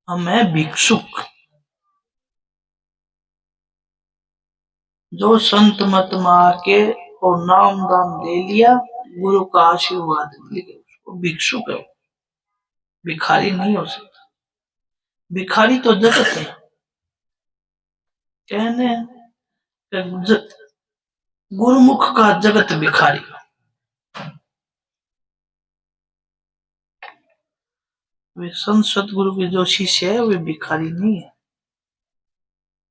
हमें भिक्षुक जो संत मत में आके और नाम दान ले लिया, गुरु का आशीर्वाद मिल गया, उसको भिक्षुक है, भिखारी नहीं हो सकता। भिखारी तो जगत है, कहने गुरुमुख का जगत भिखारी। वे संत सतगुरु के जो शिष्य है वे भिखारी नहीं है,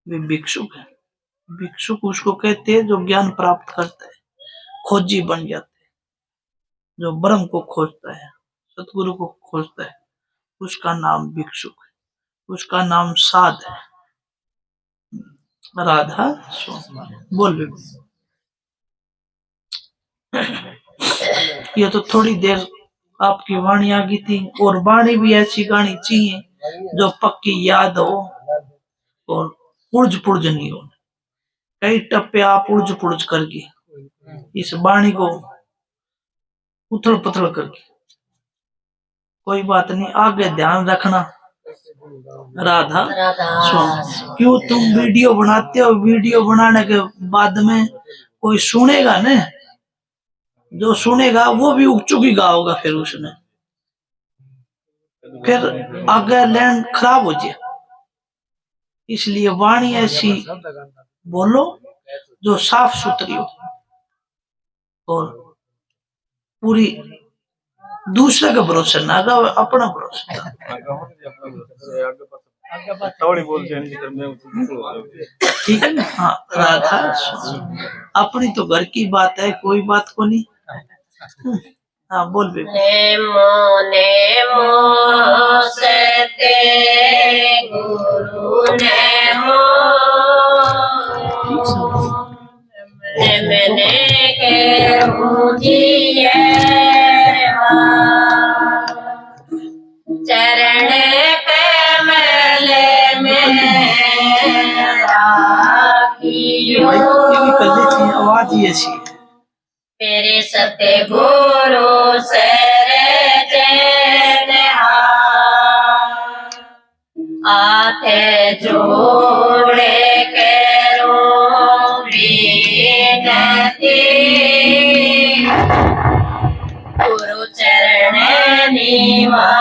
वे भिक्षुक है। भिक्षुक उसको कहते हैं जो ज्ञान प्राप्त करता है, खोजी बन जाता है, जो ब्रह्म को खोजता है, सतगुरु को खोजता है, उसका नाम भिक्षुक है, उसका नाम साध है। राधा स्वामी बोल भी। ये तो थोड़ी देर आपकी वाणी आ गई थी, और वाणी भी ऐसी गानी चाहिए जो पक्की याद हो और पुर्ज पुर्ज नहीं हो। कई टप्पे आप उर्ज पुर्ज करके इस वाणी को उथल पुथल करके, कोई बात नहीं, आगे ध्यान रखना। राधा स्वामी। क्यों तुम वीडियो बनाते हो, वीडियो बनाने के बाद में कोई सुनेगा न, जो सुनेगा वो भी उकचुक ही गाओगा, फिर उसने फिर आगे लैंड खराब हो जाए। इसलिए वाणी ऐसी बोलो जो साफ सुथरी हो और पूरी दूसरे के भरोसे ना गा, अपना भरोसे। ठीक है ना? हाँ राधा अपनी तो घर की बात है, कोई बात को नहीं। हाँ बोल भी। नेमो नेमो सते गुरु नेमो मैंने के मुझिए चरण कमल में राखियो। आवाज ही ऐसी है। तेरे सत्य गुरु सरे चैन आते जोड़े करो विनती, गुरु चरण निवासी।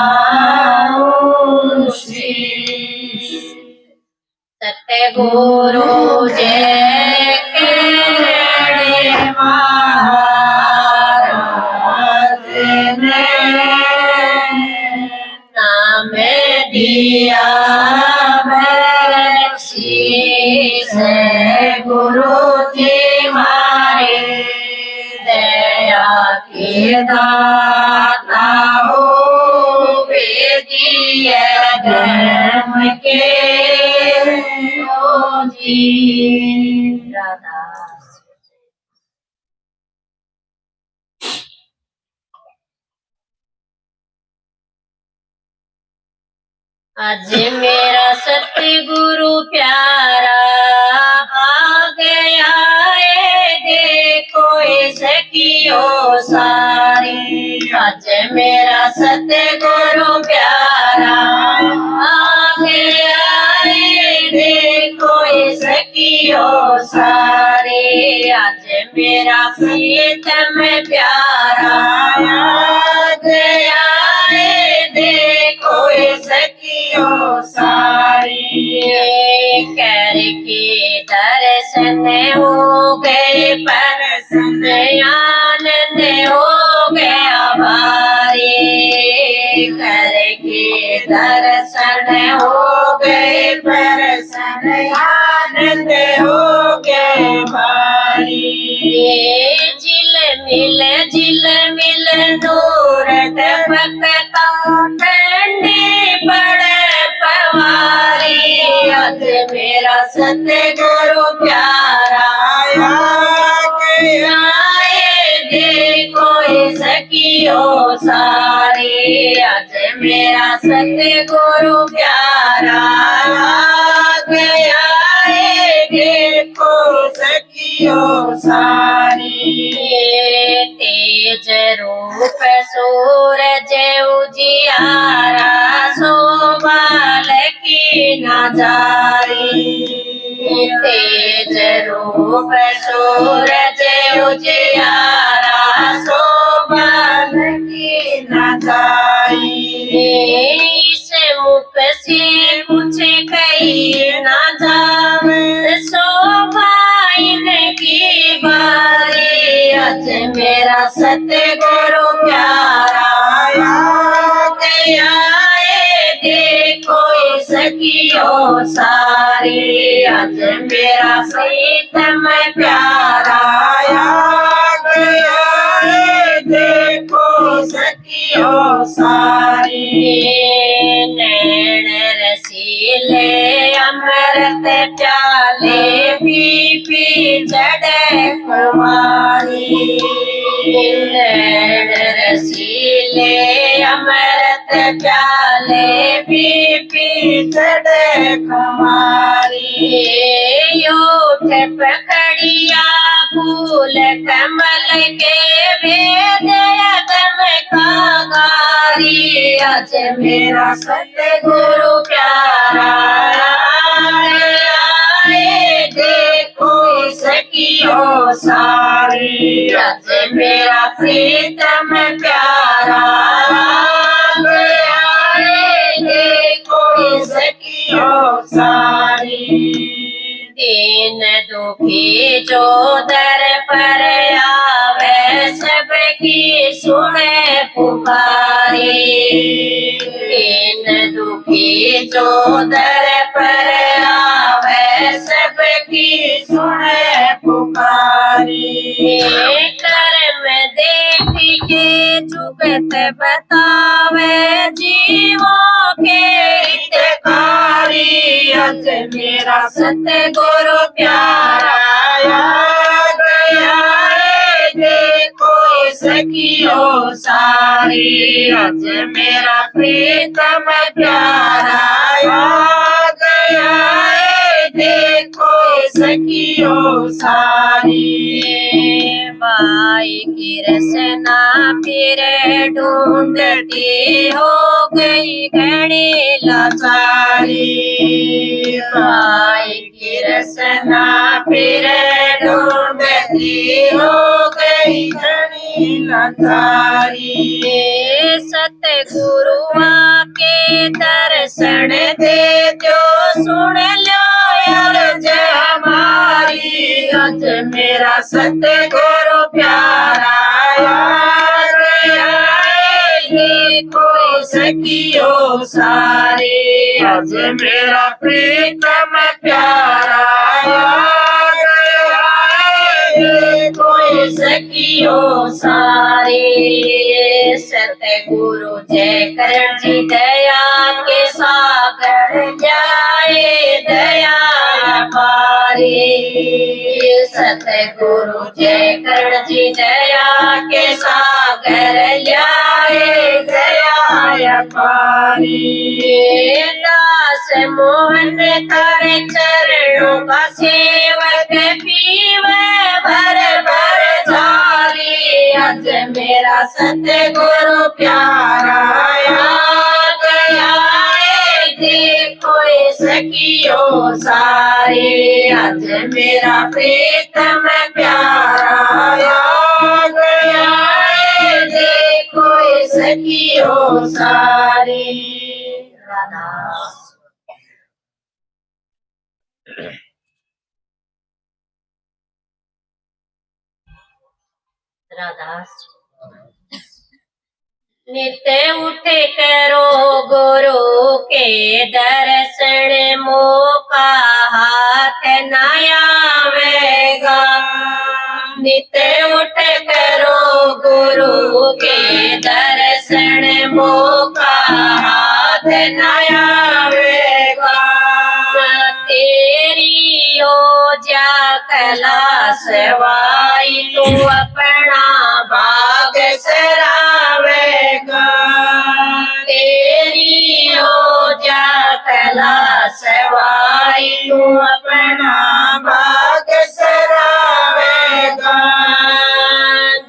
सत्य गुरु जय के महाराज ने नाम दिया बख्शीश, गुरु जी मारे दया के दाता हो, वेदिय धर्म के राधा। आज मेरा सतगुरु प्यारा आ गया है, देखो इसकी ओ सारी। आज मेरा सतगुरु प्यारा आ गया है, देखो इसकी ओ सारी। आज मेरा प्रीतम प्यारा आ गया है, देखो इसकी ओ सारी। करके दर्शन हो गए परसन, आनंद हो गया भारी। करके दर्शन हो गए परसन, आनंद हो गए भारी। झिल मिल नूर दबकता ठंडी पड़े पवारी। आज मेरा सतगुरु प्यारा आ गया है, देखो इसकी ओ सारी। आज मेरा सतगुरु प्यारा आ गया है, देखो इसकी ओ सारी। तेज रूप सूरज उजियारा, शोभा जारी। तेज रूप सूरज उजियारा शोभन की न जाई। इस मुख से कुछ कही न जावे शोभा इनकी बारी। आज मेरा सतगुरु प्यारा आ गया है देखो इसकी ओ सारी। आज मेरा प्रीतम प्यारा आ गया है देखो इसकी ओ सारी। नैन रसीले अमृत प्याले पी पी चढ़े कुमारी। नैन रसीले अमृत प्याले पी पी चढ़े कुमारी। उठ पकड़िया फूल कमल के भेद अदम का गारी। आज मेरा सतगुरु प्यारा आए देखो इसकी ओ सारी। आज मेरा प्रीतम प्यारा आए देखो इसकी ओ सारी। दीन दुखी जो दर पर आवे सबकी सुने पुकारी। दीन दुखी जो दर पर आवे सबकी सुने पुकारी। कर्म देख के जुगत बतावे जीवों के हितकारी। आज मेरा सतगुरु प्यारा आ गया है देखो इसकी ओ सारी। आज मेरा प्रीतम प्यारा आ गया है देखो इसकी ओ सारी। माई की रसना फिर ढूंढती हो गई घड़ी लाचारी। माई की रसना फिर ढूंढती हो गई घड़ी लाचारी। सतगुरुआ के दर्शन दे जो सुन लो अर्ज हमारी। आज मेरा सतगुरु प्यारा आ गया है देखो इसकी ओ सारी। आज मेरा प्रीतम प्यारा आ गया है देखो इसकी ओ सारी। सतगुरु जय कर जी दया के सागर जाए दया पारी। सतगुरु जय कर जी दया के सागर जाए दया पारी। दास मोहन कर चरणों का सेवक पीवे भर भर जारी। आज मेरा सतगुरु प्यारा आ गया है देखो इसकी ओ सारी। आज मेरा प्रीतम प्यारा आ गया है देखो इसकी ओ सारी। राधा राधास। नित्य उठ करो गुरु के दर्शन मौका हाथ न आवेगा। नित्य उठ करो गुरु के दर्शन मौका हाथ न आवेगा। तेरी हो जा कला सवाई तू अपना भाग सरावेगा। तेरी हो जा कला सवाई तू अपना भाग सरावेगा।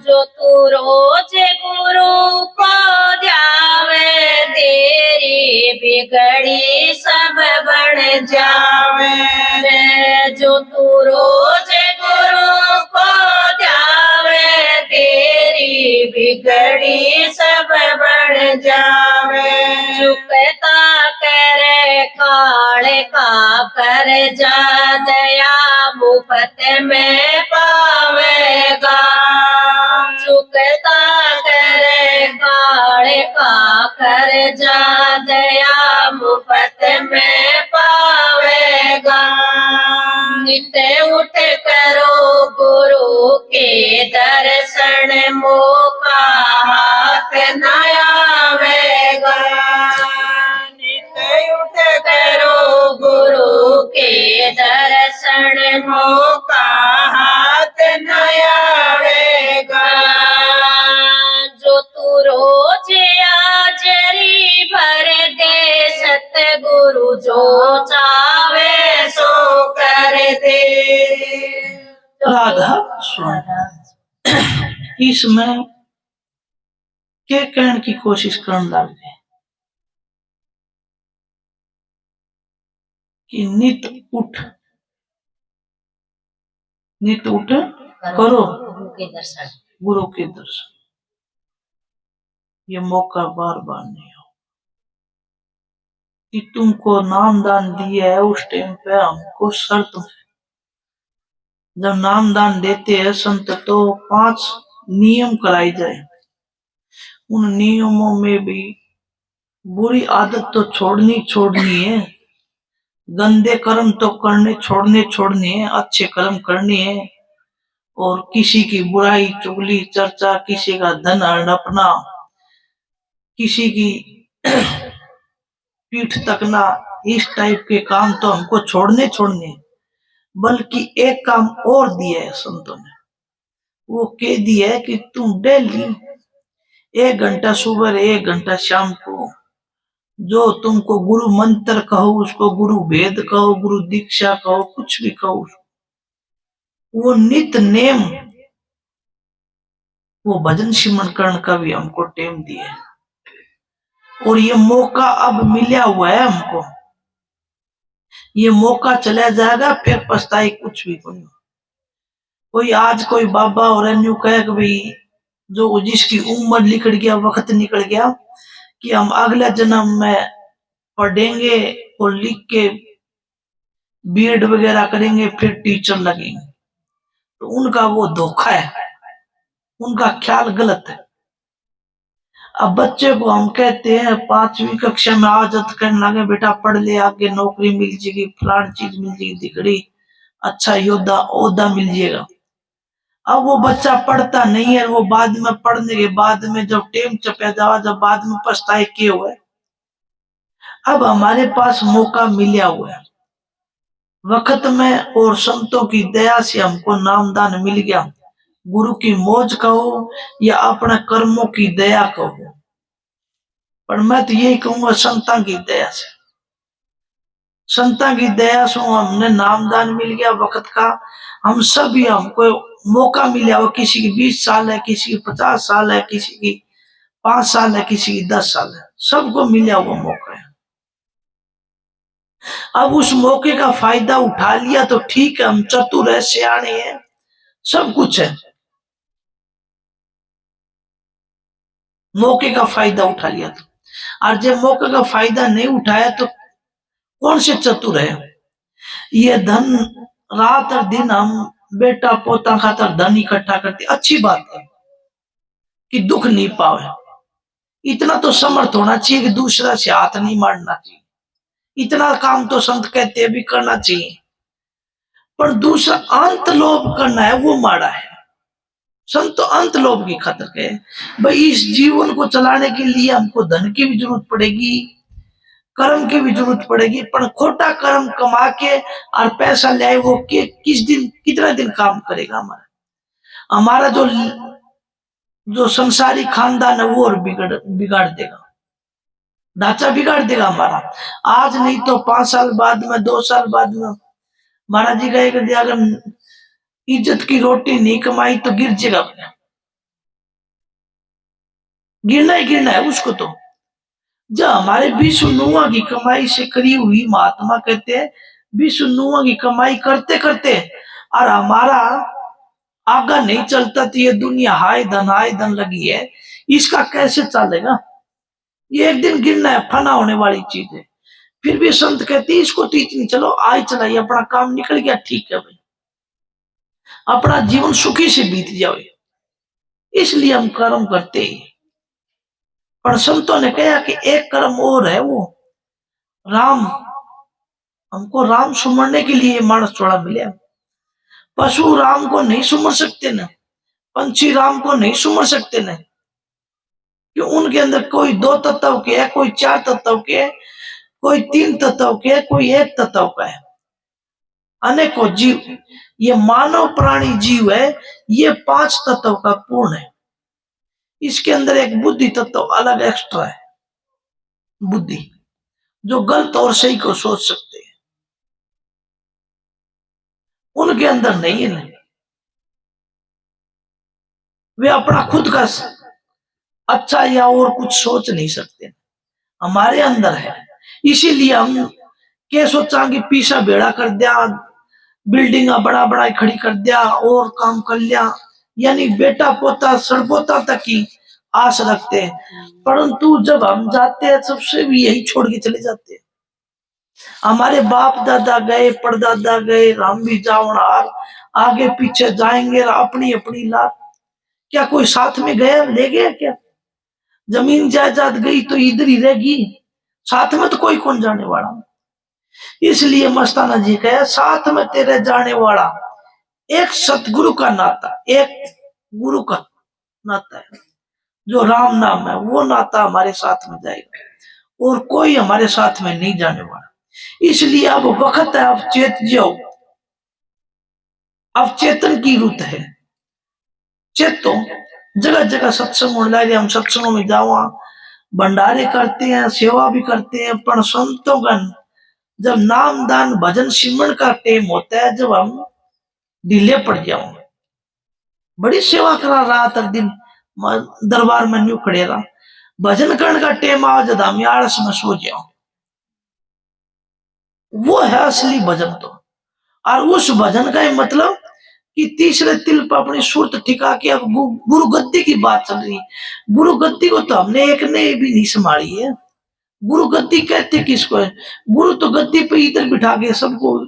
जो तू रोज गुरु को ध्यावे तेरी भी बिगड़ी सब बन जावे। जो तू रोज गुरु को ध्यावे, तेरी बिगड़ी सब बन जावे। चुकता करे काले का कर जा, दया मुफ्त में पावेगा। चुकता करे काले का कर जा, दया मुफ्त में पावेगा। नित उठ करो गुरु के दर्शन, मौका हाथ न आवेगा। नित उठ करो गुरु के दर्शन, मौका हाथ न आवेगा। जो तू रोज हाजरी भर दे, सतगुरु जो चावे सो कर दे। राधा स्वामी इसमें के कहने की कोशिश करने लगे कि नित उठ करो गुरु के दर्शन। ये मौका बार बार नहीं हो कि तुमको नामदान दिया है, उस टाइम पे हमको शर्त, जब नामदान देते हैं संत तो 5 नियम कराई जाए। उन नियमों में भी बुरी आदत तो छोड़नी है, गंदे कर्म तो छोड़ने हैं, अच्छे कर्म करने हैं। और किसी की बुराई चुगली चर्चा, किसी का धन हड़पना, किसी की पीठ तकना, इस टाइप के काम तो हमको छोड़ने। बल्कि एक काम और दिया है संतों ने, वो कह दिया है कि तुम डेली 1 घंटा सुबह 1 घंटा शाम को जो तुमको गुरु मंत्र कहो, उसको गुरु वेद कहो, गुरु दीक्षा कहो, कुछ भी कहो, वो नित नेम वो भजन सिमरन करण का भी हमको टाइम दिया है। और ये मौका अब मिला हुआ है हमको, ये मौका चला जाएगा फिर पछताई कुछ भी नहीं। कोई आज कोई बाबा और अन्यू कहे कि भाई जो जिसकी उम्र निकल गया, वक्त निकल गया, कि हम अगले जन्म में पढ़ेंगे और लिख के बीएड वगैरह करेंगे फिर टीचर लगेंगे, तो उनका वो धोखा है, उनका ख्याल गलत है। अब बच्चे को हम कहते हैं 5वीं कक्षा में आदत करने लगे, बेटा पढ़ ले, आगे नौकरी मिल जाएगी, फलान चीज मिल जाएगी, डिग्री, अच्छा योद्धा ओहदा मिल जाएगा। अब वो बच्चा पढ़ता नहीं है, वो बाद में पढ़ने के बाद में जब टेम चपया जावा, जब बाद में पछताए किए हुए। अब हमारे पास मौका मिला हुआ है वक्त में, और संतों की दया से हमको नामदान मिल गया। गुरु की मौज कहो या अपने कर्मों की दया कहो, पर मैं तो यही कहूंगा संतां की दया से। संतां की दया से हमने नामदान मिल गया वक्त का। हम सभी हमको मौका मिला हुआ, किसी की 20 साल है, किसी की 50 साल है, किसी की 5 साल है, किसी की 10 साल है, सबको मिला हुआ मौका है। अब उस मौके का फायदा उठा लिया तो ठीक है, हम चतुर है, सियाणे हैं, सब कुछ है, मौके का फायदा उठा लिया तो। और जब मौके का फायदा नहीं उठाया तो कौन से चतुर है। ये धन रात और दिन हम बेटा पोता खातर धन इकट्ठा करते, अच्छी बात है कि दुख नहीं पावे, इतना तो समर्थ होना चाहिए कि दूसरा से हाथ नहीं मारना चाहिए, इतना काम तो संत कहते भी करना चाहिए। पर दूसरा अंत लोभ करना है, वो माड़ा है। संत तो अंत लोभ की खातिर के भाई इस जीवन को चलाने के लिए हमको धन की भी जरूरत पड़ेगी, कर्म की भी जरूरत पड़ेगी, पर खोटा कर्म कमा के और पैसा ले वो किस दिन कितना दिन काम करेगा। हमारा जो संसारी खानदान है वो और बिगाड़ देगा, ढांचा बिगाड़ देगा हमारा। आज नहीं तो 5 साल बाद में, 2 साल बाद में महाराज जी कहेगा अगर इज्जत की रोटी नहीं कमाई तो गिर जाएगा, अपने गिरना ही गिरना है उसको। तो जब हमारे विष्णुआ की कमाई से करी हुई, महात्मा कहते हैं विष्णुआ की कमाई करते करते और हमारा आगा नहीं चलता, तो ये दुनिया हाय धन लगी है, इसका कैसे चलेगा? ये एक दिन गिरना है, फना होने वाली चीज है। फिर भी संत कहते हैं इसको तो इतनी चलो आय चलाइए, अपना काम निकल गया ठीक है भाई, अपना जीवन सुखी से बीत जाए, इसलिए हम कर्म करते ही। पर संतों ने कहा कि एक कर्म और है, वो राम, हमको राम सुमरने के लिए मानस थोड़ा मिले। पशु राम को नहीं सुमर सकते ना, पंछी राम को नहीं सुमर सकते ना, कि उनके अंदर कोई दो तत्व के है, कोई चार तत्व के है, कोई तीन तत्व के है, कोई एक तत्व का है। अनेकों जीव, ये मानव प्राणी जीव है, ये पांच तत्व का पूर्ण है। इसके अंदर एक बुद्धि तत्व अलग एक्स्ट्रा है, बुद्धि जो गलत और सही को सोच सकते हैं, उनके अंदर नहीं है। नहीं, वे अपना खुद का अच्छा या और कुछ सोच नहीं सकते, हमारे अंदर है। इसीलिए हम क्या सोचा कि पीछा बेड़ा कर दिया, बिल्डिंग बड़ा बड़ा खड़ी कर दिया और काम कर लिया, यानी बेटा पोता सड़पोता तक की आस रखते हैं। परंतु जब हम जाते हैं सबसे भी यही छोड़ के चले जाते हैं। हमारे बाप दादा गए, परदादा गए, हम भी जावणार आगे पीछे जाएंगे, अपनी अपनी लात। क्या कोई साथ में गया, ले गया क्या? जमीन जायदाद गई तो इधर ही रहेगी, साथ में तो कोई कौन जाने वाला। इसलिए मस्ताना जी कहे साथ में तेरे जाने वाला एक सतगुरु का नाता, एक गुरु का नाता है, जो राम नाम है, वो नाता हमारे साथ में जाएगा और कोई हमारे साथ में नहीं जाने वाला। इसलिए अब वक्त है, अब चेत जाओ, अब चेतन की रुत है। चेतो, जगह जगह सत्संग होने लगे, हम सत्संगों में जाओ, भंडारे करते हैं, सेवा भी करते हैं, पर संतों का जब नाम दान भजन सिमरन का टाइम होता है, जब हम ढीले पड़ जाओ, बड़ी सेवा करा रात हर दिन दरबार में न्यू खड़े रहा, भजन करने का टाइम आ जब हम आलस में सो जाओ, वो है असली भजन। तो और उस भजन का मतलब कि तीसरे तिल पर अपनी सुरत ठिका के, अब गुरु गद्दी की बात चल रही। गुरु गद्दी को तो हमने एक ने भी नहीं संभाली है। गुरु गद्दी कहते किसको है? गुरु तो गद्दी पे इधर बिठा के सबको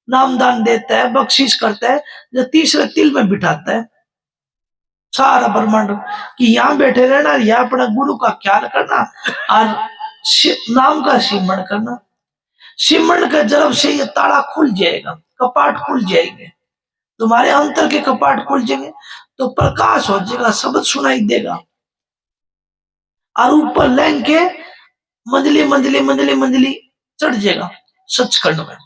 नामदान देता है, बख्शीश करता है, जो तीसरे तिल में बिठाता है सारा ब्रह्मांड, कि यहाँ बैठे रहना, यहाँ अपना गुरु का ख्याल करना और नाम का सिमरण करना। सिमरण का जब से ये ताला खुल जाएगा, कपाट खुल जाएंगे, तुम्हारे अंतर के कपाट खुल जाएंगे, तो प्रकाश हो जाएगा, शब्द सुनाई देगा। और ऊपर लैंग के मंजली मंजली मंजली मंजली चढ़ जाएगा सचखंड में।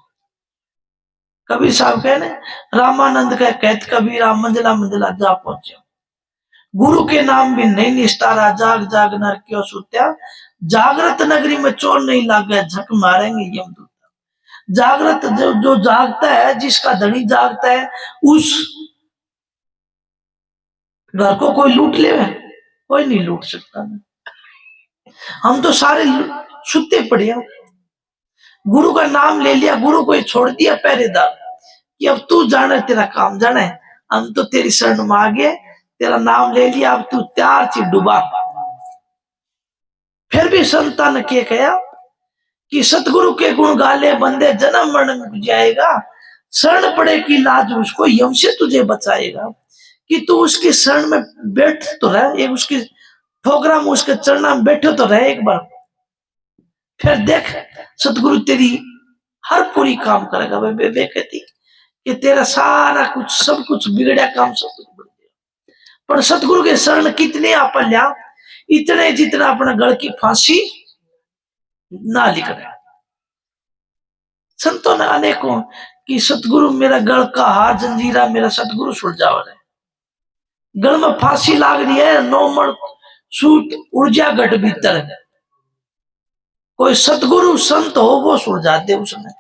कबीर साहब कहने, रामानंद का कहत कबीरा मंजला मंजला जा पहुंचे, गुरु के नाम भी नहीं निस्तारा, जाग जाग नर क्यों सुत्या, जागृत नगरी में चोर नहीं लागे, झक मारेंगे यमदूत। जागृत जो जागता है, जिसका धनी जागता है, उस घर को कोई लूट ले, कोई नहीं लूट सकता। हम तो सारे सुते पड़े हैं, गुरु का नाम ले लिया, गुरु को छोड़ दिया पहरेदार कि अब तू जाना है, तेरा काम जाना है, हम तो तेरी शरण में आ गए, तेरा नाम ले लिया, अब तू त्यार ची डूबा। फिर भी संतान ने क्या कहा कि सतगुरु के गुण गाले बंदे जन्म मरण में जाएगा, शरण पड़े की लाज उसको यम से तुझे बचाएगा। कि तू उसकी शरण में बैठ तो रहे, एक उसकी ठोकरा में उसके चरण में बैठे तो रहे एक बार, फिर देख सतगुरु तेरी हर पूरी काम करेगा। वे बेबे कहती कि तेरा सारा कुछ सब कुछ बिगड़ा काम सब कुछ बढ़ गया, पर सतगुरु के शरण कितने आप लिया, इतने जितना अपना गढ़ की फांसी ना लिख रहा। संतों ने अनेकों कि सतगुरु मेरा गढ़ का हार जंजीरा, मेरा सतगुरु सुलझावर है। गढ़ में फांसी लाग रही है, नौमण सूट ऊर्जा गढ़ भीतर है, कोई सतगुरु संत हो वो सुलझा दे उसने,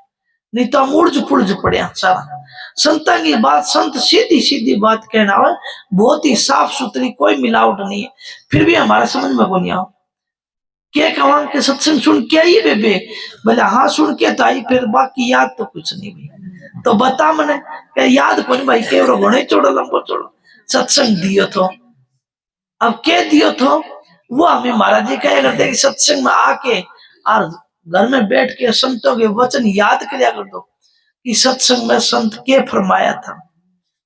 नहीं तो हम उर्ज पुर्ज पड़े सारा। संता की बात, संत सीधी सीधी बात कहना है, बहुत ही साफ सुथरी, कोई मिलावट नहीं है, फिर भी हमारा समझ में को नहीं आओ। क्या कहा के सत्संग सुन के आई बेबे? बोले हाँ सुन के तो आई, फिर बाकी याद तो कुछ नहीं भाई। तो बता मने क्या याद कौन भाई, के घणे चोड़ो लंबो चोड़ो सत्संग दियो थो। अब के दियो थो वो हमें महाराज जी कहे करते कि सत्संग में आके और घर में बैठ के संतों के वचन याद किया कर दो कि सत्संग में संत के फरमाया था,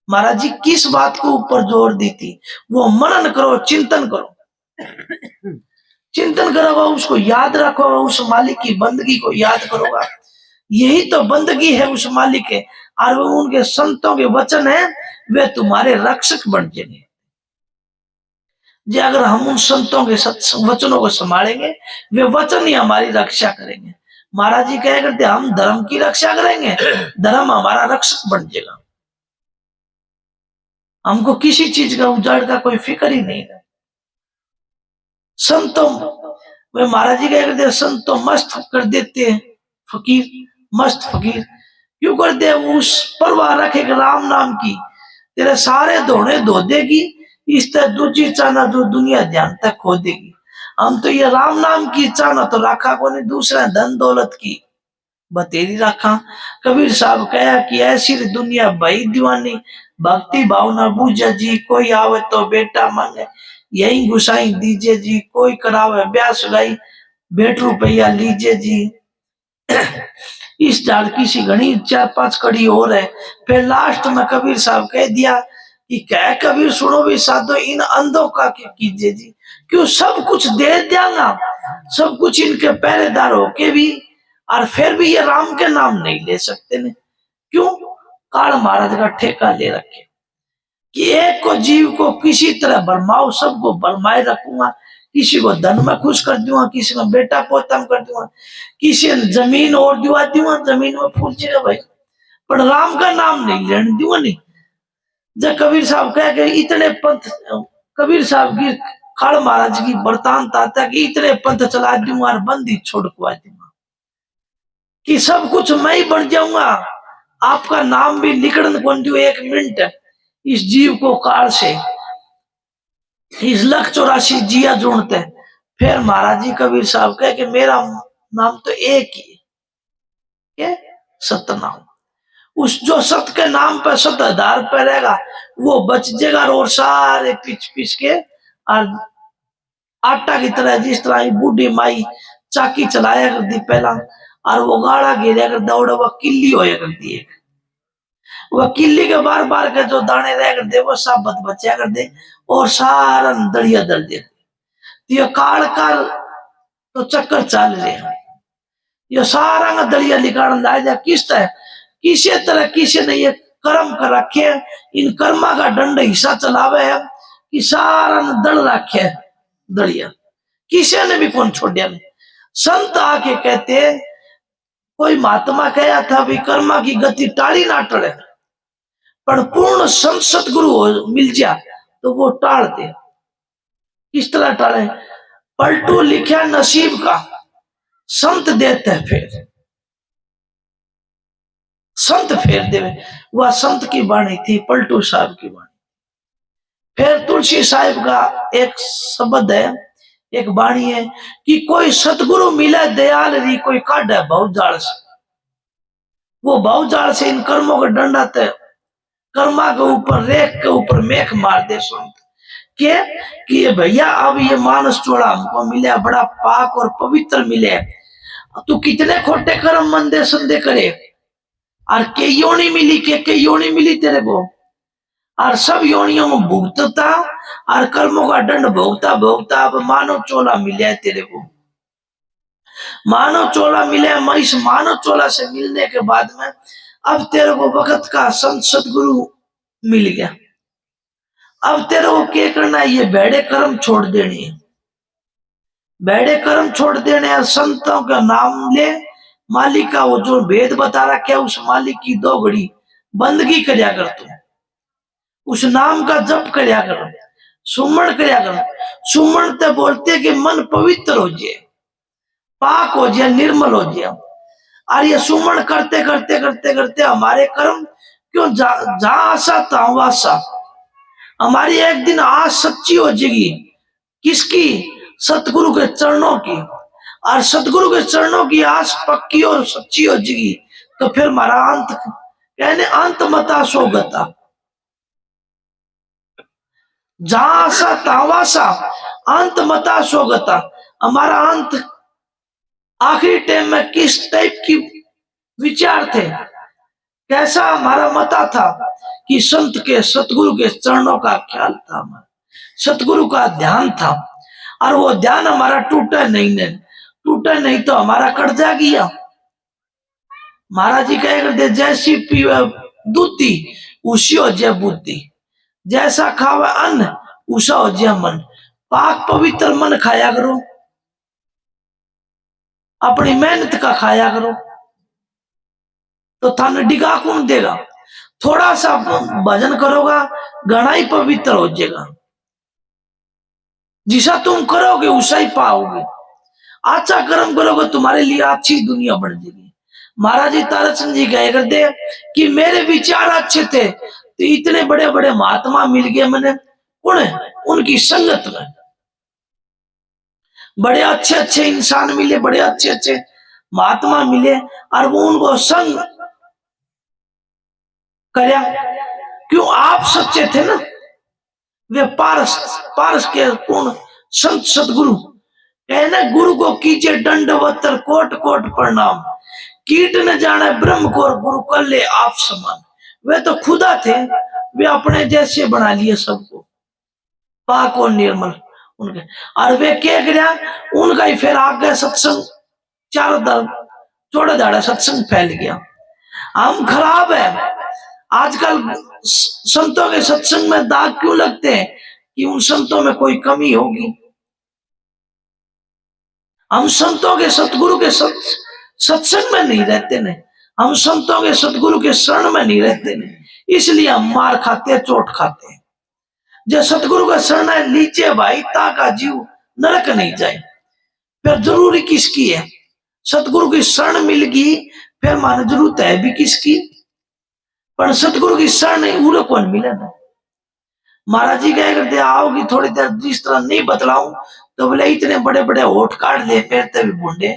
महाराज जी किस बात को ऊपर जोर दी थी, वो मनन करो, चिंतन करो। चिंतन करोगा, उसको याद रखोगा, उस मालिक की बंदगी को याद करोगा, यही तो बंदगी है उस मालिक के। और वो उनके संतों के वचन है, वे तुम्हारे रक्षक बन जाएंगे। जे अगर हम उन संतों के वचनों को संभालेंगे, वे वचन ही हमारी रक्षा करेंगे। महाराज जी कह करते हम धर्म की रक्षा करेंगे, धर्म हमारा रक्षक बन जाएगा। हमको किसी चीज का उजाड़ का कोई फिक्र ही नहीं है। संतों वे महाराज जी कह करते संतों मस्त कर देते हैं फकीर, मस्त फकीर क्यों करते हैं? उस परवाह रखे राम नाम की, तेरे सारे धोने धो देगी, इस तरह दूसरी चाहना जो दुनिया ध्यान तक खो देगी। हम तो ये राम नाम की चाहना तो रखा को नहीं, दूसरा धन दौलत की बतेरी रखा। कबीर साहब कहा कि ऐसी दुनिया भाई दीवानी, भक्ति भावना बूझे जी, कोई आवे तो बेटा मांगे यही गुसाई दीजिए जी, कोई करावे ब्याह सगाई बेट रुपया लीजिए जी। इस डाल की सी घनी 4-5 कड़ी और है। फिर लास्ट में कबीर साहब कह दिया कि कह कबीर सुनो भी साधो, इन अंधों का क्या कीजिए जी, क्यों सब कुछ दे देंगा, सब कुछ इनके पहरेदार होके भी, और फिर भी ये राम के नाम नहीं ले सकते ने। क्यों? काल महाराज का ठेका ले रखे कि एक को जीव को किसी तरह भरमाओ, सबको भरमाए रखूंगा, किसी को धन में खुश कर दूंगा, किसी को बेटा पोता में कर दूंगा, किसी ने जमीन और दिवा दूंगा, जमीन में फूल जाएगा भाई, पर राम का नाम नहीं लेने दूंगा नहीं। जब कबीर साहब कह के इतने पंथ, कबीर साहब की काल महाराज की वरतांत आता कि इतने पंथ चला दूंगा और बंदी छोड़वा दूंगा, कि सब कुछ मैं ही बन जाऊंगा, आपका नाम भी निकलन कौन दू 1 मिनट इस जीव को काल से, इस 184 जिया जोड़ते। फिर महाराज जी कबीर साहब कहे कि मेरा नाम तो एक ही है, सतनाम। उस जो सत के नाम पर सत आधार पर रहेगा वो बच जाएगा, और सारे पीछ के और आटा की तरह, जिस तरह बूढ़ी माई चाकी चलाया करती पहला, और वो गाड़ा घेरिया कर दौड़, वह किल्ली होया करती है, वह किल्ली के बार बार के जो दाने रह कर दे वो साबत बचा कर दे, और सारा दड़िया दल देते। तो ये काल काल तो चक्कर चल रहे हैं, ये सारा दड़िया निकाल लाया किस तरह, किसी तरह किसी ने ये कर्म कर रखे, इन कर्मा का दंड हिस्सा चलावे है कि सारा दल रखे दड़िया, किसी ने भी कौन छोड़िया नहीं। संत आके कहते कोई महात्मा कहा था भी कर्मा की गति टाड़ी ना टड़े, पर पूर्ण संत सतगुरु मिल जाए तो वो टाल दे। किस तरह टाले? पलटू लिखा नसीब का, संत देते हैं फिर, संत फेर देवे। वह संत की वाणी थी, पलटू साहब की वाणी। फिर तुलसी साहिब का एक शब्द है, एक वाणी है कि कोई सतगुरु मिले दयाल री, कोई काढ़े बहुजाल से, वो बहुजाल से इन कर्मों का डंडा ते कर्मा के ऊपर, रेख के ऊपर मेख मार दे संत के कि ये भैया अब ये मानस चोड़ा हमको मिले, बड़ा पाक और पवित्र मिले, तू कितने खोटे कर्म मंदे संदे करे, और के योनि मिली, के योनि मिली तेरे को, और सब योनियों में भुगतता और कर्मों का दंड भोगता भोगता अब मानव चोला मिले तेरे को, मानव चोला मिले। मैं इस मानव चोला से मिलने के बाद में अब तेरे को वक्त का संत सतगुरु मिल गया, अब तेरे को क्या करना है? ये भेड़े कर्म छोड़ देनी है, भेड़े कर्म छोड़ देने हैं, संतों का नाम ले, मालिक का वो जो भेद बता रखा है उस मालिक की 2 घड़ी बंदगी करया कर, तू उस नाम का जप करया कर, सुमरण करया कर। सुमरण ते बोलते कि मन पवित्र हो जाए, पाक हो जाए, निर्मल हो जाए। और ये सुमरण करते करते करते करते हमारे कर्म क्यों जहां आशा तहां आशा, हमारी एक दिन आस सच्ची हो जाएगी। किसकी? सतगुरु के चरणों की, और सतगुरु के चरणों की आस पक्की और सच्ची हो जाएगी तो फिर हमारा अंत कहने अंत मता सोगता, जहां आशा तावासा अंत मता सोगता। हमारा अंत आखिरी टाइम में किस टाइप की विचार थे, कैसा हमारा मता था कि संत के सतगुरु के चरणों का ख्याल था, सतगुरु का ध्यान था, और वो ध्यान हमारा टूटा नहीं तो हमारा कर्जा गया। महाराज जी कह करते जैसी पीवे दूधी उसी हो जय बुद्धि, जैसा खावे अन्न उसा हो जय मन। पाक पवित्र मन खाया करो, अपनी मेहनत का खाया करो, तो थाने डिगा कौन देगा। थोड़ा सा भजन करोगा घना ही पवित्र हो जाएगा, जिसा तुम करोगे उसा ही पाओगे। अच्छा कर्म करोगे तुम्हारे लिए अच्छी दुनिया बन जाएगी। महाराज जी ताराचंद जी कह करते कि मेरे विचार अच्छे थे तो इतने बड़े बड़े महात्मा मिल गए मैंने, कौन है उनकी संगत में, बड़े अच्छे अच्छे इंसान मिले, बड़े अच्छे अच्छे महात्मा मिले, और वो उनको संग करया। क्यों? आप सच्चे थे ना। वे पारस पारस के पूर्ण संत सतगुरु कहना, गुरु को कीजिए दंडवत कोट कोट प्रणाम, कीट न जाने ब्रह्म को गुरु कर ले आप समान। वे तो खुदा थे, वे अपने जैसे बना लिए सबको, पाक और निर्मल उनके। और वे क्या गया उनका ही फिर आगे सत्संग चारों चौड़ा दाड़ा सत्संग फैल गया। हम खराब है आजकल संतों के सत्संग में दाग क्यों लगते हैं कि उन संतों में कोई कमी होगी। हम संतों के सतगुरु के सत्संग में नहीं रहते ने, हम संतों के सतगुरु के शरण में नहीं रहते ने, इसलिए हम मार खाते हैं, चोट खाते हैं। जो सतगुरु का शरण है लीजिए भाई, ताका जीव नरक नहीं जाए। फिर जरूरी किसकी है? सतगुरु की शरण मिल गई फिर माने जरूरत है भी किसकी, पर सतगुरु की शरण नहीं उरे कौन मिले ना। महाराज जी कह करते आओगी थोड़ी देर जिस तरह नहीं बतलाऊं तो बोले इतने बड़े बड़े होठ काट ले मेरे ते भी बूढ़े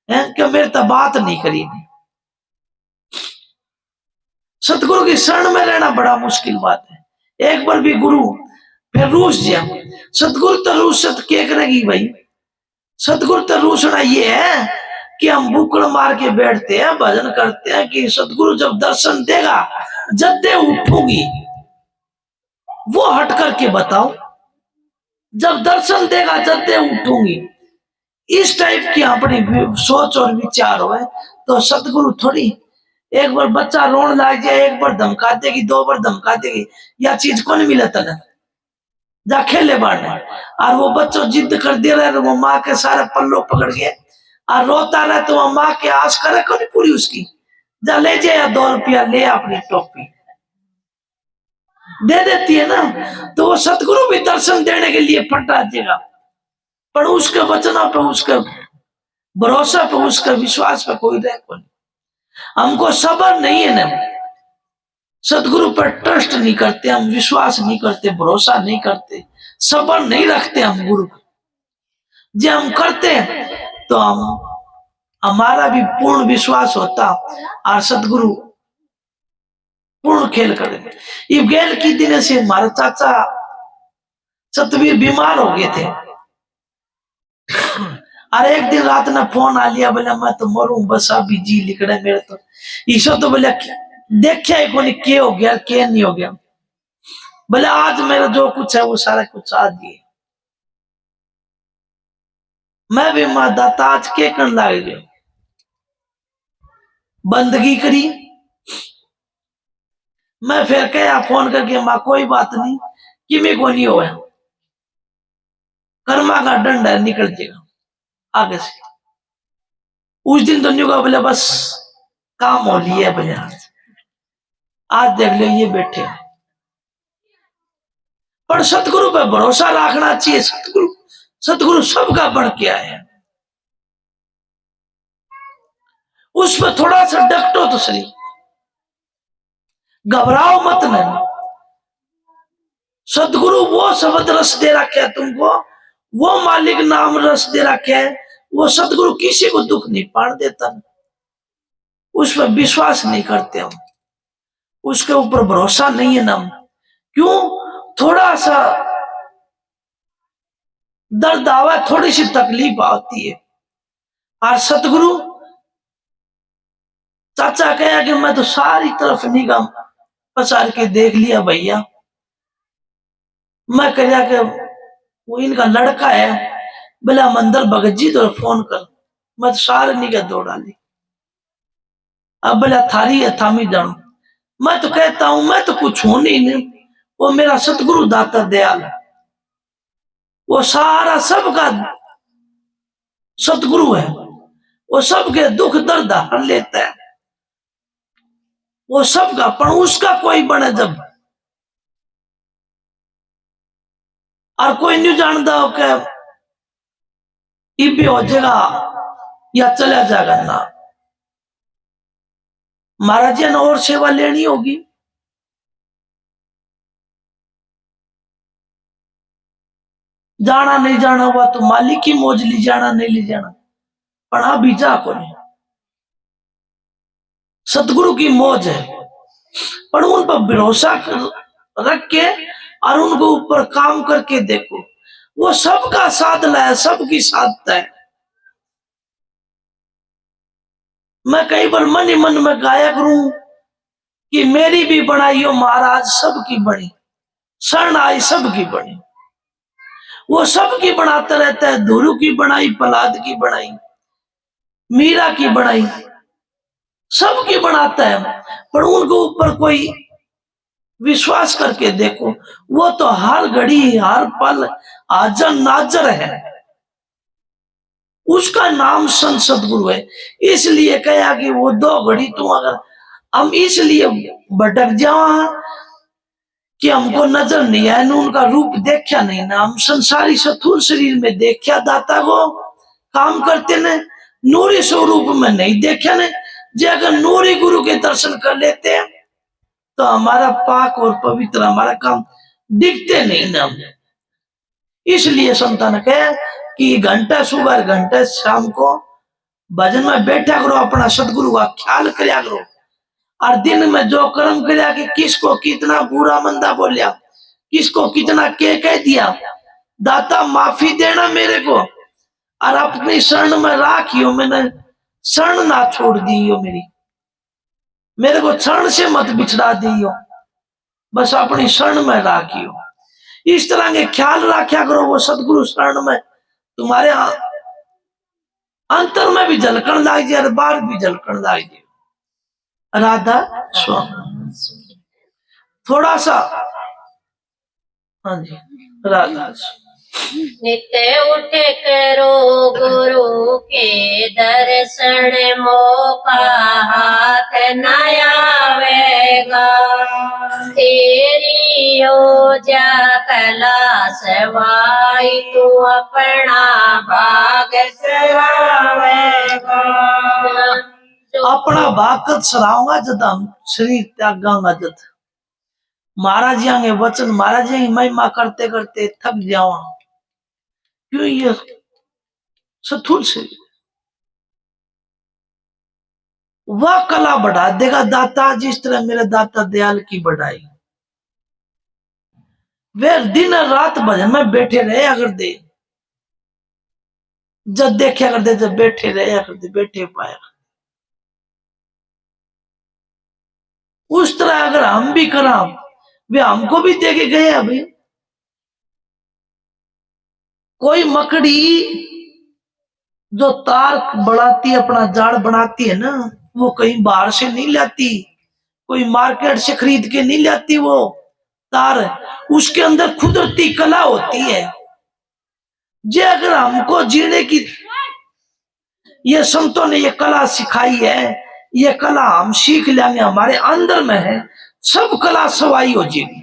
हैं कि मेरे तो बात नहीं करी नहीं। सतगुरु की शरण में रहना बड़ा मुश्किल बात है। एक बार भी गुरु फिर रूस जा, सतगुरु तो रूसत क्या करेगी भाई। सतगुरु तो रूसना ये है कि हम बुकड़ मार के बैठते हैं भजन करते हैं कि सतगुरु जब दर्शन देगा जद्दे उठूंगी, वो हट करके बताओ, जब दर्शन देगा जद्दे उठूंगी। इस टाइप की अपनी सोच और विचार हो तो सतगुरु थोड़ी एक बार बच्चा रोन लग जाए, एक बार धमका देगी, दो बार धमका देगी, या चीज कौन मिले तने जा खेले बाढ़ने। और वो बच्चों जिद कर दे रहे वो माँ के सारे पल्लो पकड़ के और रोता रहे तो वो माँ के आस करे कौन पूरी उसकी, जा ले जाए 2 रुपया ले अपनी टोपी दे देती है ना। तो वो सतगुरु भी दर्शन देने के लिए फटा देगा, पर उसके वचनों पे उसके भरोसा पे उसके विश्वास पे कोई रह कौन। हमको सबर नहीं है ना, सतगुरु पर ट्रस्ट नहीं करते हम, विश्वास नहीं करते, भरोसा नहीं करते, सबर नहीं रखते हम गुरु को। जब हम करते हैं तो हम हमारा भी पूर्ण विश्वास होता और सतगुरु पूर्ण खेल करे। ये गेल की दिन से हमारे चाचा सतवीर बीमार हो गए थे और एक दिन रात में फोन आ लिया, बोले मैं तो मरूं बस अभी जी लिखड़े मेरे तो ईशो तो बोले देखा ही कोनी क्या हो गया क्या नहीं हो गया, बोले आज मेरा जो कुछ है वो सारा कुछ आज दिए। मैं भी मां दाता आज के करने लग गया, बंदगी करी। मैं फिर कहा फोन करके मां कोई बात नहीं कि मेरे को नहीं हुआ, कर्मा का दंड है निकल जाएगा आगे से। उस दिन तो नहीं बोले बस काम हो लिया बोले आज देख लो ये बैठे। पर सतगुरु पे भरोसा रखना चाहिए, सतगुरु सबका बढ़ के आया, उस पर थोड़ा सा डकटो तो सही, घबराओ मत नहीं। सतगुरु वो शब्द रस दे रखे तुमको, वो मालिक नाम रस दे रखे है, वो सतगुरु किसी को दुख नहीं पाने देता, उस पर विश्वास नहीं करते हम, उसके ऊपर भरोसा नहीं है ना। क्यों? थोड़ा सा दर्द आवा, थोड़ी सी तकलीफ आती है। और सतगुरु चाचा कहा कि मैं तो सारी तरफ निगाह पसार के देख लिया भैया, मैं कह कि वो इनका लड़का है, बोला मंदिर भगत जी तो फोन कर, मैं तो सारे निगाह दौड़ा ली, अब बोला थारी है थामी जाऊं। मैं तो कहता हूं मैं तो कुछ हूं नहीं, वो मेरा सतगुरु दाता दयाल है, वो सारा सबका सतगुरु है, वो सबके दुख दर्द हर लेता है, वो सबका, पर उसका कोई बने जब, और कोई नहीं जानता हो कि इबे हो जाएगा या चला जाएगा ना। महाराज जी ने और सेवा लेनी होगी, जाना नहीं जाना हुआ तो मालिक की मौज, ली जाना नहीं ले जाना, पर अभी जा को नहीं, सतगुरु की मौज है, पर उन पर भरोसा रख के और उनके ऊपर काम करके देखो, वो सबका साथ लाया, सबकी साधता है। मैं कई बार मन ही मन में गाया करूं कि मेरी भी बनाई हो महाराज सबकी बनी, शरण आई सबकी बनी, वो सबकी बनाता रहता है, धुरु की बनाई, प्रहलाद की बनाई, मीरा की बनाई, सबकी बनाता है, पर उनके ऊपर कोई विश्वास करके देखो, वो तो हर घड़ी हर पल हाजर नाजर है, उसका नाम संत सतगुरु है। इसलिए कहा कि वो 2 घड़ी तुम अगर हम इसलिए भटक जाओ कि हमको नजर नहीं आया ना, उनका रूप देखा नहीं ना, हम संसारी स्थूल शरीर में देखा दाता को काम करते ने, नूरी स्वरूप में नहीं देखा ने। जे अगर नूरी गुरु के दर्शन कर लेते हैं तो हमारा पाक और पवित्र हमारा काम दिखते नहीं ना। इसलिए संतान कहे कि घंटा सुबह घंटा शाम को भजन में बैठा करो, अपना सदगुरु का ख्याल करया करो, और दिन में जो कर्म करया कि किसको कितना बुरा मंदा बोलिया, किसको कितना के कह दिया, दाता माफी देना मेरे को, और अपनी शरण में राखियो, मैंने शरण ना छोड़ दी हो मेरी, मेरे को शरण से मत बिछड़ा दियो, बस अपनी शरण में राखियो। इस तरह के ख्याल रखा करो, वो सदगुरु शरण में तुम्हारे अंतर में भी झलकन लाग जाए और बाहर भी झलकन लाग जाए। राधा स्वामी थोड़ा सा, हाँ जी राधा। नित्य उठ करो गुरु के दर्शन, मौका हाथ न आवेगा, तेरी हो जा कला सवाई, तू अपना भाग सरावेगा। अपना भाग कद सराऊंगा जब हम शरीर त्यागांगा, जब महाराज जी के वचन, महाराज जी की महिमा करते करते थक जावा, क्यों ये स्थूल शरीर, वह कला बढ़ा देगा दाता, जिस तरह मेरे दाता दयाल की बढ़ाई। वे दिन रात भजन में बैठे रहे अगर दे, जब देखे अगर दे, जब बैठे रहे अगर दे, बैठे पाया। उस तरह अगर हम भी करा, वे हमको भी देके गए। अभी कोई मकड़ी जो तार बढ़ाती है, अपना जाल बनाती है ना, वो कहीं बाहर से नहीं लाती, कोई मार्केट से खरीद के नहीं लाती, वो तार उसके अंदर कुदरती कला होती है। जे अगर हमको जीने की ये संतों ने ये कला सिखाई है, ये कला हम सीख लेंगे, हमारे अंदर में है, सब कला सवाई हो जाएगी।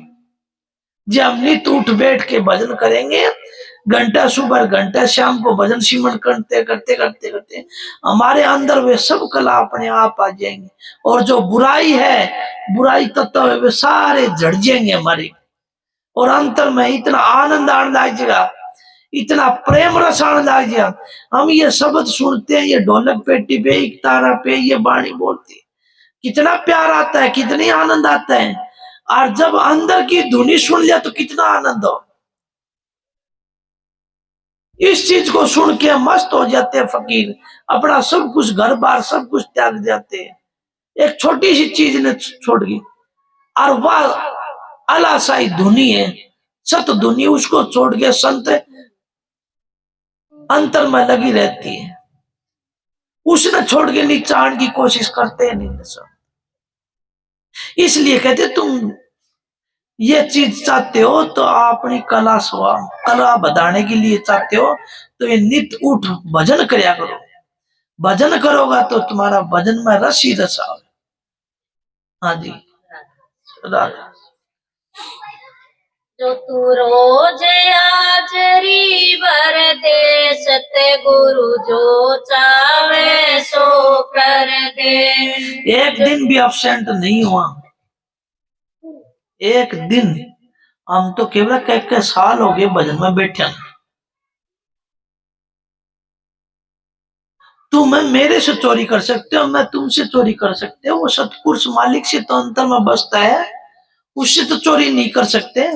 जब हम नित उठ बैठ के भजन करेंगे, घंटा सुबह घंटा शाम को भजन सिमरन करते करते करते करते हमारे अंदर वे सब कला अपने आप आ जाएंगे, और जो बुराई है, बुराई तत्व है, वे सारे झड़ जाएंगे हमारे, और अंतर में इतना आनंद आने लग जाएगा। इतना प्रेम रस आने लग गया। हम ये शब्द सुनते हैं, ये ढोलक पेटी पे, एक तारा पे ये बाणी बोलती है, कितना प्यार आता है, कितनी आनंद आता है। और जब अंदर की धुनी सुन लिया तो कितना आनंद हो। इस चीज को सुन के मस्त हो जाते हैं फकीर, अपना सब कुछ घर बार सब कुछ त्याग जाते हैं, एक छोटी सी चीज ने छोड़ दी। और वह अलासाई धुनी है, सत धुनी, उसको छोड़ के संत अंतर में लगी रहती है, उसने छोड़ के नीचे आने की कोशिश करते हैं नहीं सब। इसलिए कहते तुम ये चीज चाहते हो तो अपनी कला बढ़ाने के लिए चाहते हो तो ये नित उठ भजन करया करो। भजन करोगा तो तुम्हारा भजन में रस ही रस आओ। हाँ जी, राधा। जो तू रोज हाजरी भर दे, सतगुरु जो चावे सो कर दे। एक दिन भी अब्सेंट नहीं हुआ, एक दिन। हम तो केवल कई साल हो गए भजन में बैठे। तुम मेरे से चोरी कर सकते हो, मैं तुमसे चोरी कर सकते हो, वो सतपुरुष मालिक से तो अंतर में बसता है, उससे तो चोरी नहीं कर सकते।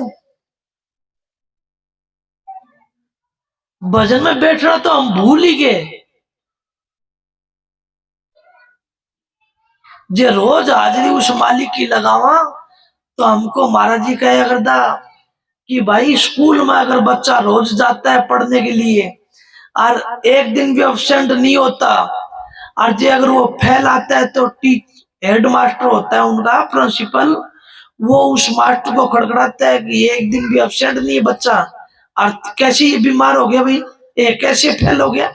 भजन में बैठना तो हम भूल ही गए। जे रोज हाजरी उस मालिक की लगावा तो हमको महाराज जी कहा करता कि भाई स्कूल में अगर बच्चा रोज जाता है पढ़ने के लिए और एक दिन भी अब्सेंट नहीं होता, और जे अगर वो फेल आता है तो हेड मास्टर होता है उनका प्रिंसिपल, वो उस मास्टर को खड़खड़ाता है कि एक दिन भी अब्सेंट नहीं है बच्चा, और कैसे ये बीमार हो गया भाई, ये कैसे फेल हो गया,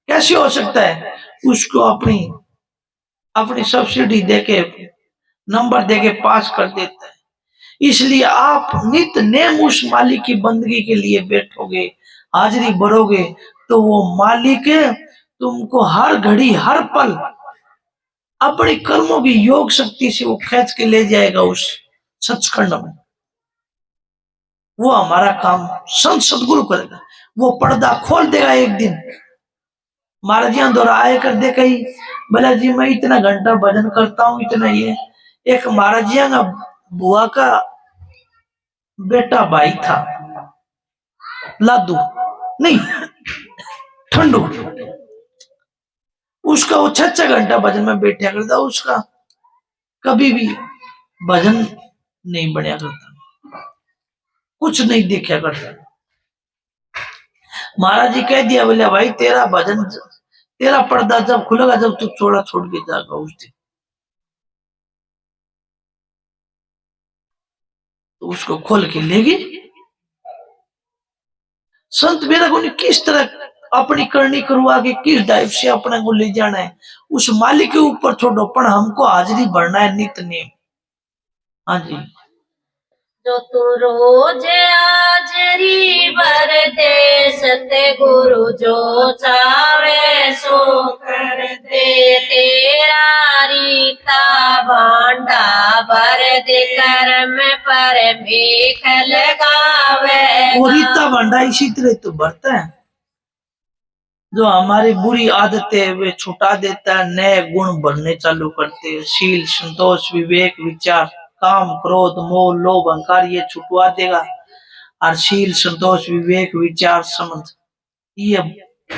कैसे हो सकता है। उसको अपनी अपनी सब्सिडी देके नंबर देके पास कर देता है। इसलिए आप नित नेम उस मालिक की बंदगी के लिए बैठोगे, हाजिरी भरोगे, तो वो मालिक तुमको हर घड़ी हर पल अपने कर्मों की योग शक्ति से वो खींच के ले जाएगा उस सचखंड में। वो हमारा काम संत सदगुरु करेगा, वो पर्दा खोल देगा एक दिन। महाराज जी द्वारा आए कर दे कही, बोला जी मैं इतना घंटा भजन करता हूँ, इतना ये। एक महाराज जी का बुआ का बेटा भाई था, लादू नहीं ठंडू, उसका वो 6 घंटा भजन में बैठा करता, उसका कभी भी भजन नहीं बढ़िया करता, कुछ नहीं देखा करता। महाराज जी कह दिया, बोले भाई तेरा भजन, तेरा पर्दा जब खुलेगा जब तू छोड़ा छोड़ के जाएगा उस दिन। तो उसको खोल के ले गए संत। मेरा को किस तरह अपनी करनी करवा के किस टाइप से अपने को ले जाना है उस मालिक के ऊपर छोड़ो, पर हमको हाजिरी भरना है नित नेम। हाँ जी, जो तू रोज हाजरी भर दे, सतगुरु जो चावे सो कर दे। तेरा रीता भांडा भर दे, कर्म पर मेख लगावे। वो रीता भांडा इसी तरह तो भरता है, जो हमारी बुरी आदतें वे छुटा देता है, नए गुण भरने चालू करते हैं। शील, संतोष, विवेक, विचार, काम, क्रोध, मोह, लोभ, अहंकार ये छुटवा देगा। और शील, संतोष, विवेक, विचार, समझ ये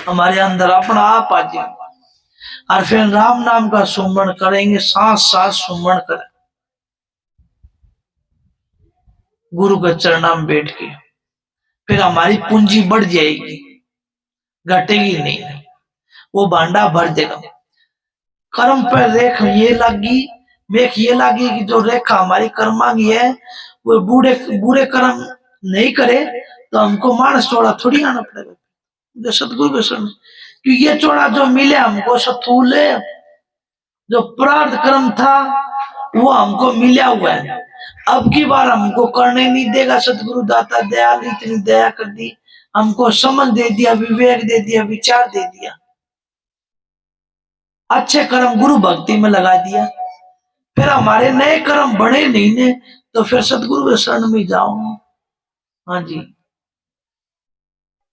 हमारे अंदर अपना आप आ जाए। और फिर राम नाम का सुमरण करेंगे, सांस सांस सुमरण करें गुरु के चरणों में बैठ के, फिर हमारी पूंजी बढ़ जाएगी, घटेगी नहीं, वो भांडा भर देगा। कर्म पर रेख ये लगी, मेख ये लगी कि जो रेखा हमारी कर्मा की है वो बुरे बुरे कर्म नहीं करे तो हमको मानस चौड़ा थोड़ी आना पड़ेगा सतगुरु के शरण। क्योंकि ये चौड़ा जो मिले हमको सतूल, जो प्रार्थ कर्म था वो हमको मिला हुआ है, अब की बार हमको करने नहीं देगा। सतगुरु दाता दयाल इतनी दया कर दी, हमको समझ दे दिया, विवेक दे दिया, विचार दे दिया, अच्छे कर्म गुरु भक्ति में लगा दिया। फिर हमारे नए कर्म बने नहीं ने तो फिर सतगुरु के शरण में जाओ। हाँ जी,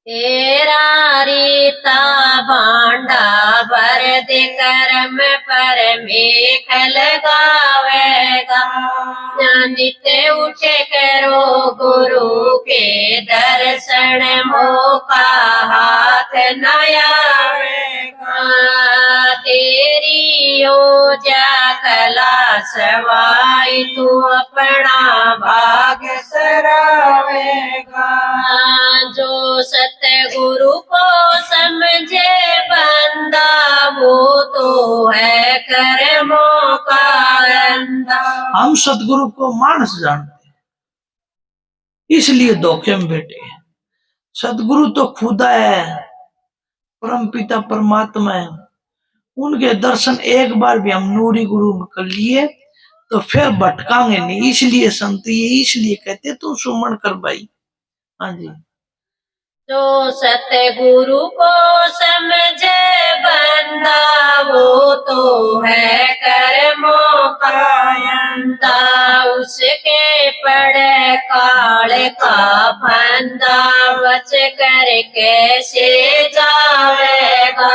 तेरा रीता भांडा भर दे कर्म पर मेख लगावेगा। नित्य उठे करो गुरु के दर्शन मौका हाथ न आवेगा। तेरी ओजा कला सवाई तू अपना भाग सरावेगा। जो सतगुरु को समझे बंदा वो तो है कर्मों का अंधा। हम सतगुरु को मानस जानते हैं, इसलिए धोखे में बैठे हैं। सतगुरु तो खुदा है, परम पिता परमात्मा है। उनके दर्शन एक बार भी हम नूरी गुरु में कर लिए तो फिर भटकांगे नहीं। इसलिए संत ये इसलिए कहते तू सुमन कर भाई। हाँ जी। जो सतगुरु को समझे बंदा वो तो है कर्मों का अंधा। उसके पड़े काले का फंदा बच कर कैसे जावेगा।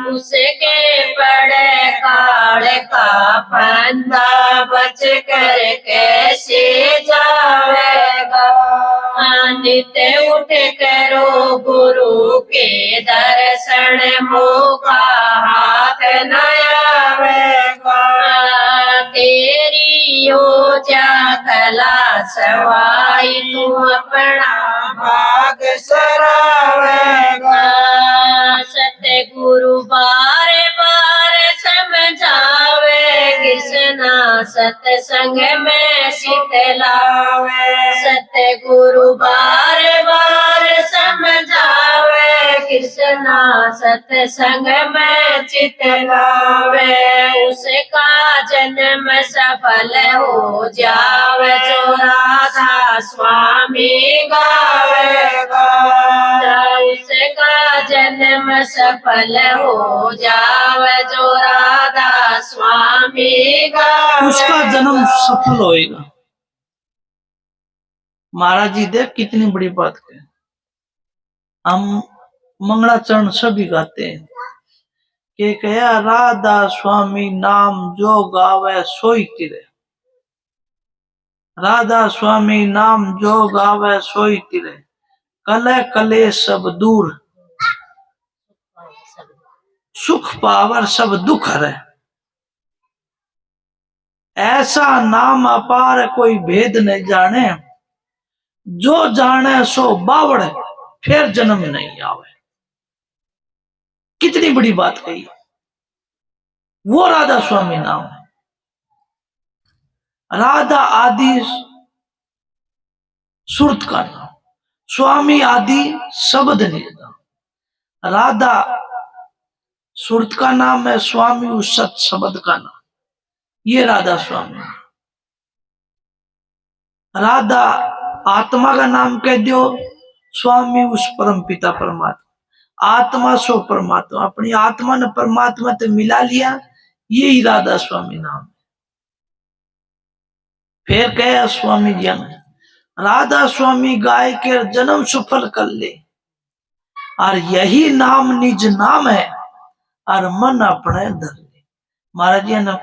उसके पड़े काले का फंदा बच कर कैसे जावेगा। नित्य उठ करो गुरु के दर्शन मौका हाथ न आवेगा। तेरी ओजा कला सवाई तू अपना भाग सरावेगा। सतगुरु बार बार समझावे कृष्णा सत्संग में शीतलावे। सतगुरु बार बार समझावे कृष्णा सत्संग में चितलावे। उसका जन्म सफल हो जावे जो राधा स्वामी गावेगा। उसका जन्म सफल हो जावे जो राधा स्वामी गावेगा। उसका जन्म सफल होएगा। महाराज जी देख कितनी बड़ी बात है। हम मंगलाचरण सभी गाते हैं कि कया राधा स्वामी नाम जो गावे सोई तिरे। राधा स्वामी नाम जो गावे सोई तिरे, कले कले सब दूर, सुख पावर सब दुख हरे। ऐसा नाम अपार कोई भेद नहीं जाने, जो जाने सो बावड़ फिर जन्म नहीं आवे। कितनी बड़ी बात कही। वो राधा स्वामी नाम है। राधा आदि सुरत का नाम, स्वामी आदि शब्द निज। राधा सुरत का नाम है, स्वामी उस सत शब्द का नाम। ये राधा स्वामी। राधा आत्मा का नाम कह दो, स्वामी उस परम पिता परमात्मा। आत्मा सो परमात्मा, अपनी आत्मा ने परमात्मा से मिला लिया, यही राधा स्वामी नाम है। फिर कहे स्वामी जी ने राधा स्वामी गाय के जन्म सफल कर ले, और यही नाम निज नाम है, और मन अपने धर ले। महाराज जी ने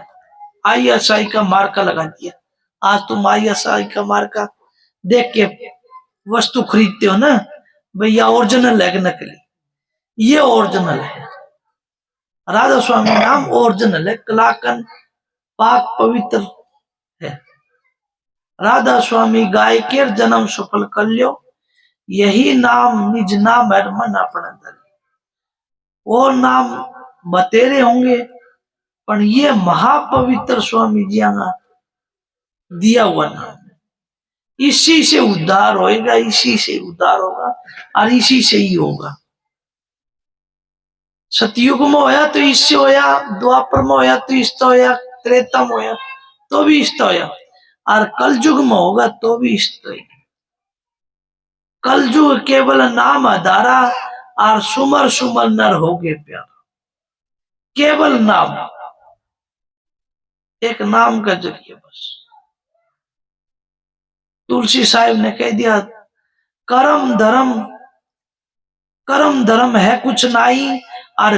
ISI का मार्का लगा दिया। आज तुम ISI का मार्का देख के वस्तु खरीदते हो ना, भैया ओरिजिनल है कि नकली। ये ओरिजिनल है। राधा स्वामी नाम ओरिजिनल है, कलाकन पाक पवित्र है। राधा स्वामी गाय के जन्म सफल कर लो, यही नाम निज नाम है, मन अपना धर। और नाम बतेरे होंगे, पर ये महापवित्र स्वामी जी का दिया हुआ नाम है। इसी से उद्धार होएगा, इसी से उद्धार होगा, और इसी से ही होगा। सतयुग में होया तो इससे होया, द्वापर में होया तो इससे होया, त्रेता में होया तो भी इससे होया, और कलयुग में होगा तो भी इससे होगा। कलयुग केवल नाम आधारा, और सुमर सुमर नर हो गए प्यार। केवल नाम, एक नाम का जरिए बस। तुलसी साहिब ने कह दिया, कर्म धर्म कर्म धर्म है कुछ नाई और